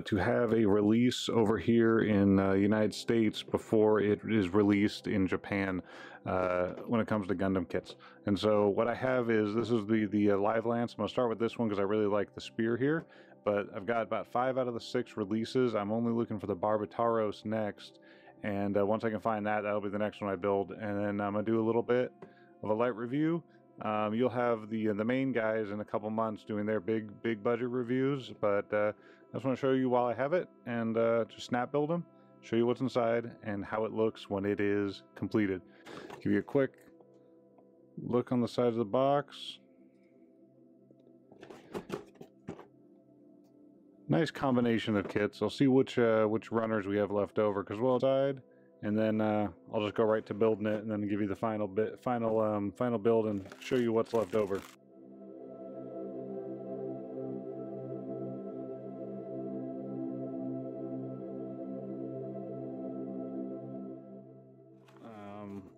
to have a release over here in the United States before it is released in Japan when it comes to Gundam kits. And so what I have is, this is the Livelance. I'm going to start with this one because I really like the spear here, but I've got about 5 out of the 6 releases. I'm only looking for the Barbataros next, and once I can find that, that'll be the next one I build. And then I'm going to do a little bit of a light review. You'll have the main guys in a couple months doing their big budget reviews, but I just want to show you while I have it, and just snap build them, show you what's inside and how it looks when it is completed. Give you a quick look on the side of the box. Nice combination of kits. I'll see which runners we have left over, because we'll decide, and then I'll just go right to building it, and then give you the final build and show you what's left over.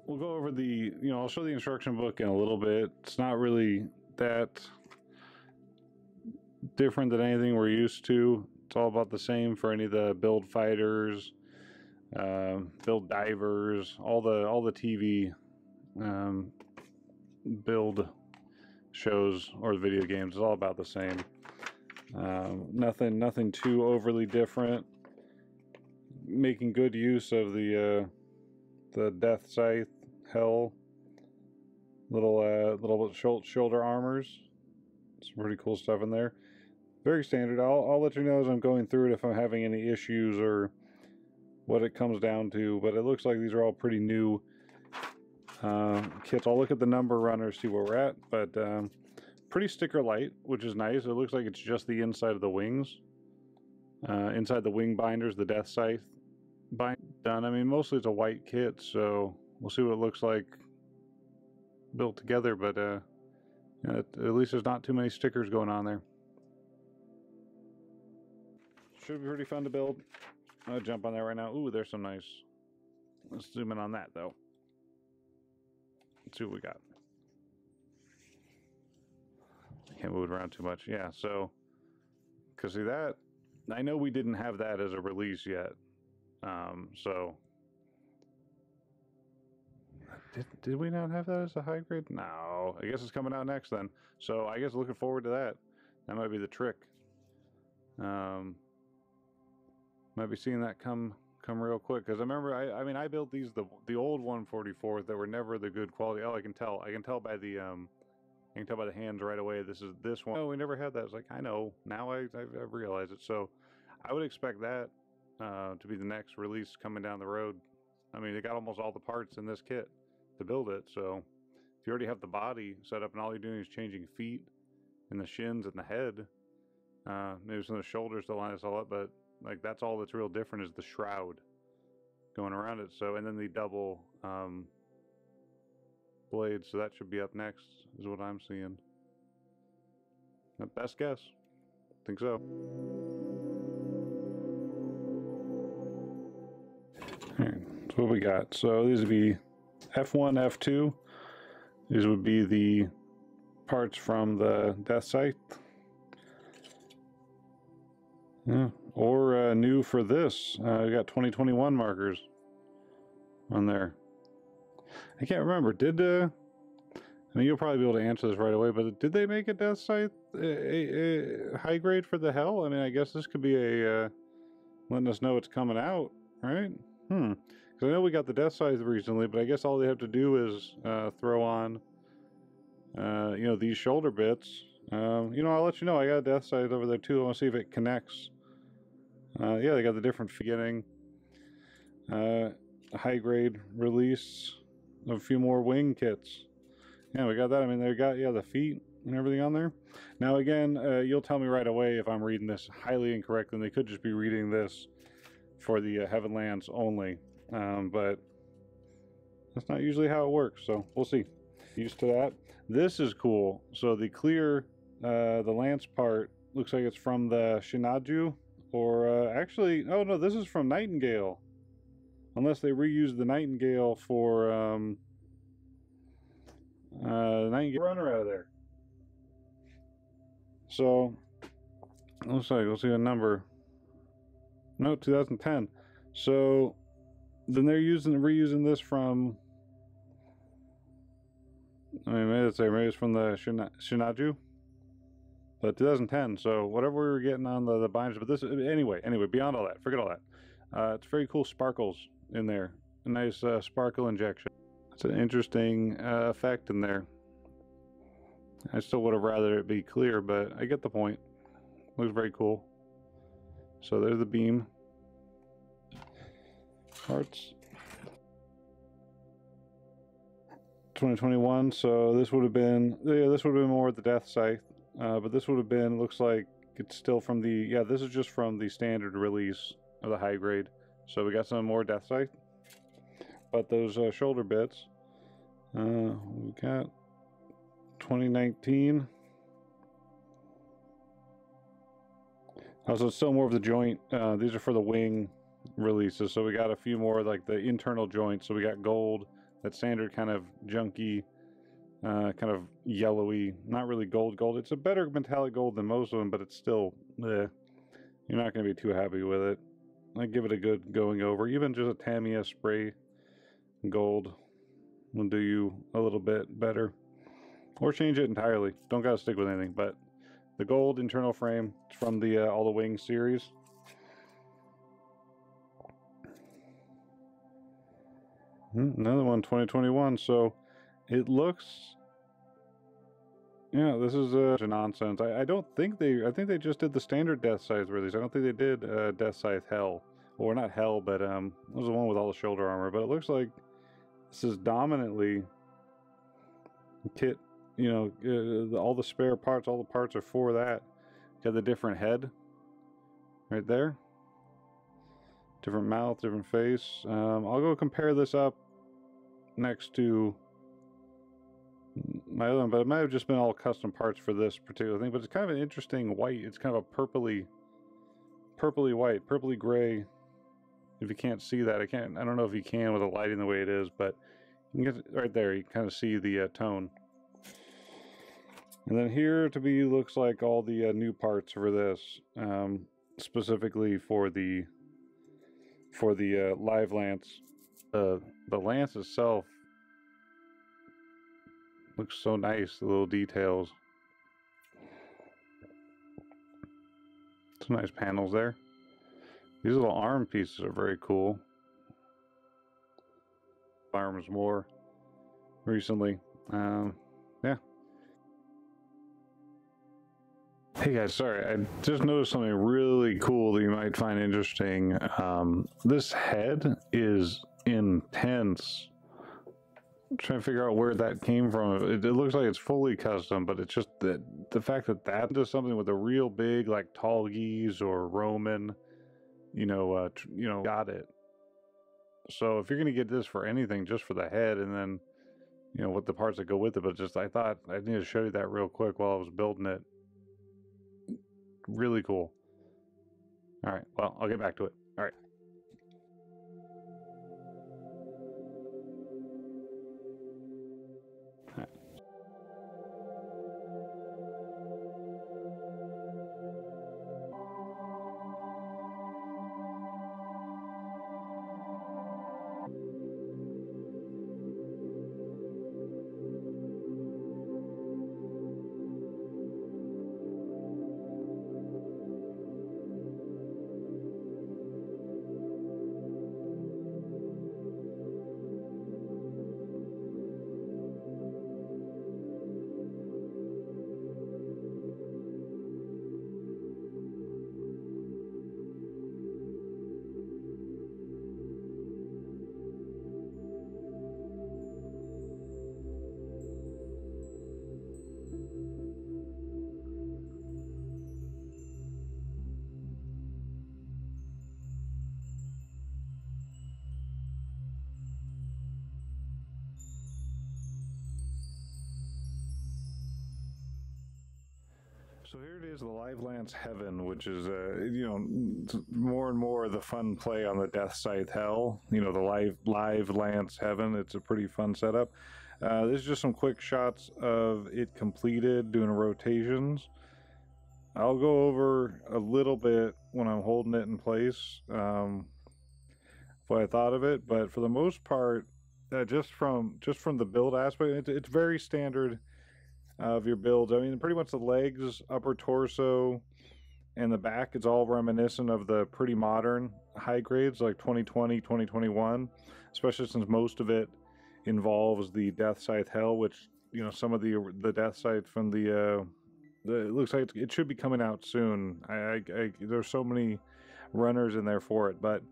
We'll go over I'll show the instruction book in a little bit. It's not really that different than anything we're used to. It's all about the same for any of the build fighters, build divers, all the TV build shows or video games. It's all about the same. Nothing too overly different. Making good use of the DeathScythe Hell little shoulder armors. Some pretty cool stuff in there. Very standard. I'll let you know as I'm going through it if I'm having any issues or what it comes down to, but it looks like these are all pretty new kits. I'll look at the number runners, see where we're at, but pretty sticker light, which is nice. It looks like it's just the inside of the wings. Inside the wing binders, the DeathScythe bind done. I mean, mostly it's a white kit, so we'll see what it looks like built together, but at least there's not too many stickers going on there. Should be pretty fun to build. I'll jump on there right now. Ooh, there's some nice. Let's zoom in on that though. Let's see what we got. Can't move it around too much. Yeah, so because see that, I know we didn't have that as a release yet. So did we not have that as a high grade? No, I guess it's coming out next then. So I guess looking forward to that. That might be the trick. Might be seeing that come real quick, because I remember I mean I built these the old 144s that were never the good quality. Oh, I can tell by the hands right away. This one. Oh, we never had that. It's like, I know now. I've realized it. So I would expect that to be the next release coming down the road. I mean, they got almost all the parts in this kit to build it. So if you already have the body set up and all you're doing is changing feet and the shins and the head, maybe some of the shoulders to line this all up, but like that's all that's real different is the shroud going around it. So, and then the double blade. So that should be up next is what I'm seeing. Best guess. Think so. All right, so what we got? So these would be F1, F2. These would be the parts from the DeathScythe. Yeah, or new for this. We got 2021 markers on there. I can't remember. I mean, you'll probably be able to answer this right away, but did they make a DeathScythe a high grade for the Hell? I mean, I guess this could be a letting us know it's coming out, right? Because I know we got the DeathScythe recently, but I guess all they have to do is throw on, these shoulder bits. I'll let you know. I got a DeathScythe over there too. I want to see if it connects. Yeah, they got the different beginning. A high grade release of a few more wing kits. Yeah, we got that. I mean, they got, the feet and everything on there. Now, again, you'll tell me right away if I'm reading this highly incorrect, and they could just be reading this for the Heavenlands only. But that's not usually how it works, so we'll see. Used to that. This is cool. So the clear, the lance part looks like it's from the Shinaju, or actually, oh no, this is from Nightingale. Unless they reused the Nightingale for Nightingale runner out of there. So looks like we'll see a number. No, 2010. So then they're reusing this from, I mean, maybe it's from the Shinaju, but 2010. So whatever we were getting on the binders, but this anyway. Beyond all that, forget all that. It's very cool sparkles in there. A nice sparkle injection. It's an interesting effect in there. I still would have rather it be clear, but I get the point. Looks very cool. So there's the beam parts. 2021. So this would have been, yeah, this would have been more the DeathScythe, but this would have been, looks like it's still from the, yeah, this is just from the standard release of the high grade. So we got some more DeathScythe, but those shoulder bits, we got 2019. Also, it's still more of the joint. These are for the wing releases, so we got a few more like the internal joints. So we got gold, that standard kind of junky, kind of yellowy, not really gold. It's a better metallic gold than most of them, but it's still, you're not going to be too happy with it. I give it a good going over. Even just a Tamiya spray gold will do you a little bit better. Or change it entirely. Don't gotta stick with anything, but the gold internal frame from the all the wing series. Another one, 2021. So it looks, yeah, this is nonsense. I don't think I think they just did the standard DeathScythe release. I don't think they did DeathScythe Hell, or not Hell, but it was the one with all the shoulder armor. But it looks like this is dominantly kit. You know, all the spare parts, all the parts are for that. Got the different head right there, different mouth, different face. I'll go compare this up next to my other one, but it might have just been all custom parts for this particular thing. But it's kind of an interesting white. It's kind of a purpley white, purpley gray. If you can't see that, I don't know if you can with the lighting the way it is, but you can get right there. You kind of see the tone. And then here to be looks like all the new parts for this, specifically for the Livelance. The lance itself looks so nice. The little details. Some nice panels there. These little arm pieces are very cool. Arms more recently. Yeah. Hey guys, sorry, I just noticed something really cool that you might find interesting. This head is intense. I'm trying to figure out where that came from. It looks like it's fully custom, but it's just the fact that that does something with a real big, like Tallgeese or Roman, got it. So if you're gonna get this for anything, just for the head, and then what the parts that go with it, but just I thought I need to show you that real quick while I was building it. Really cool. All right, well, I'll get back to it. All right. So here it is, the Livelance Heaven, which is, more and more the fun play on the DeathScythe Hell. The Livelance Heaven. It's a pretty fun setup. This is just some quick shots of it completed, doing rotations. I'll go over a little bit when I'm holding it in place, what I thought of it, but for the most part, just from the build aspect, it's very standard of your builds. I mean, pretty much the legs, upper torso, and the back, it's all reminiscent of the pretty modern high grades like 2020, 2021, especially since most of it involves the DeathScythe Hell, which, you know, some of the DeathScythe from it looks like it should be coming out soon. There's so many runners in there for it, but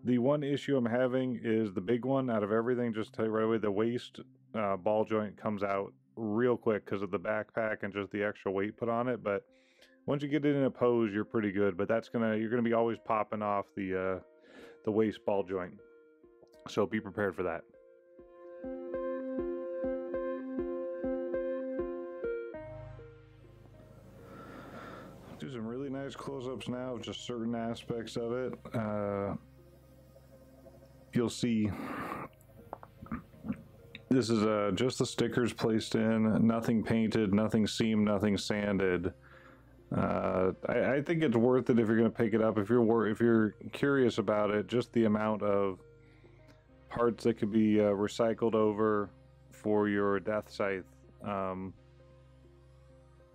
the one issue I'm having is the big one out of everything. Just to tell you right away, the waist ball joint comes out real quick because of the backpack and just the extra weight put on it. But once you get it in a pose, you're pretty good. But you're gonna be always popping off the waist ball joint, so be prepared for that. Do some really nice close-ups now of just certain aspects of it. You'll see this is just the stickers placed in, nothing painted, nothing seamed, nothing sanded. I think it's worth it if you're going to pick it up. If you're curious about it, just the amount of parts that could be recycled over for your DeathScythe,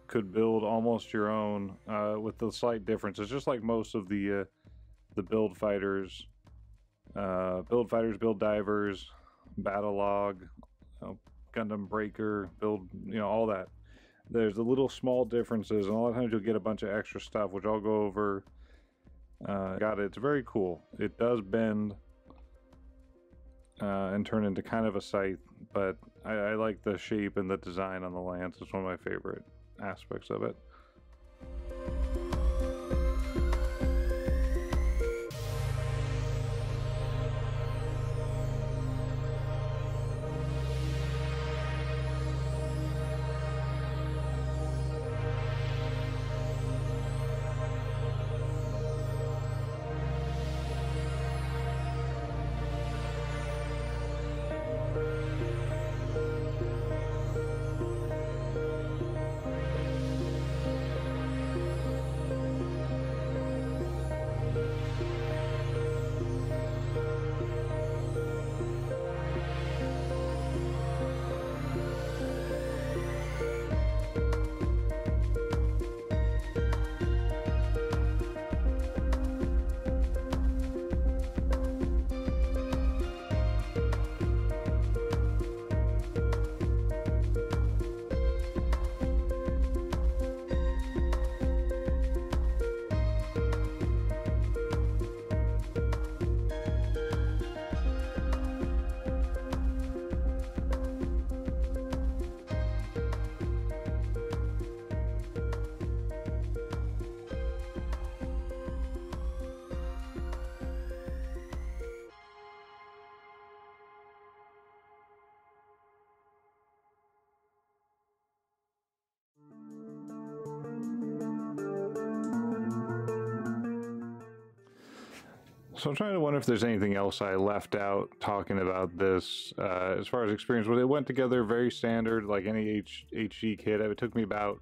could build almost your own with the slight differences, just like most of the build fighters, build divers, Battlogue, Gundam breaker, build, all that. There's the little small differences, and a lot of times you'll get a bunch of extra stuff, which I'll go over. It's very cool. It does bend and turn into kind of a scythe, but I like the shape and the design on the lance. It's one of my favorite aspects of it. So I'm trying to wonder if there's anything else I left out talking about this as far as experience. Well, it went together very standard, like any HG kit. It took me about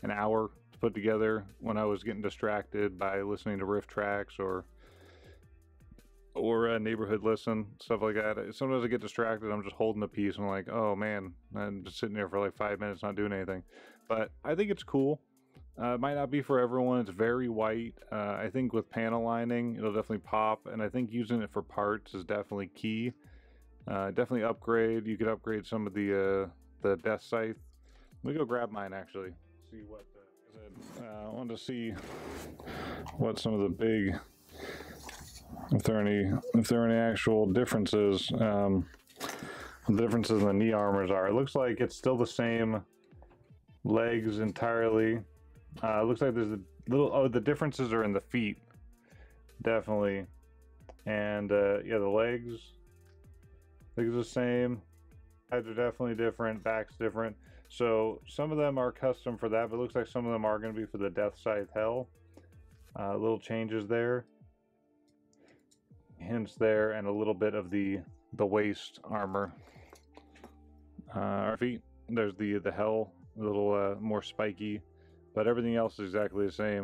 an hour to put together when I was getting distracted by listening to riff tracks or neighborhood listen, stuff like that. Sometimes I get distracted. I'm just holding a piece and I'm like, oh man, I'm just sitting there for like 5 minutes not doing anything. But I think it's cool. It might not be for everyone. It's very white. I think with panel lining, it'll definitely pop, and I think using it for parts is definitely key. Definitely upgrade. You could upgrade some of the DeathScythe. Let me go grab mine actually. See what I wanted to see what some of the big, if there are any actual differences. The differences in the knee armors are. It looks like it's still the same legs entirely. It looks like there's a little, the differences are in the feet, definitely. And yeah, the legs are the same. Heads are definitely different, back's different. So some of them are custom for that, but it looks like some of them are going to be for the DeathScythe Hell. Little changes there, hints there, and a little bit of the waist armor. Our feet, there's the Hell, a little more spiky but everything else is exactly the same.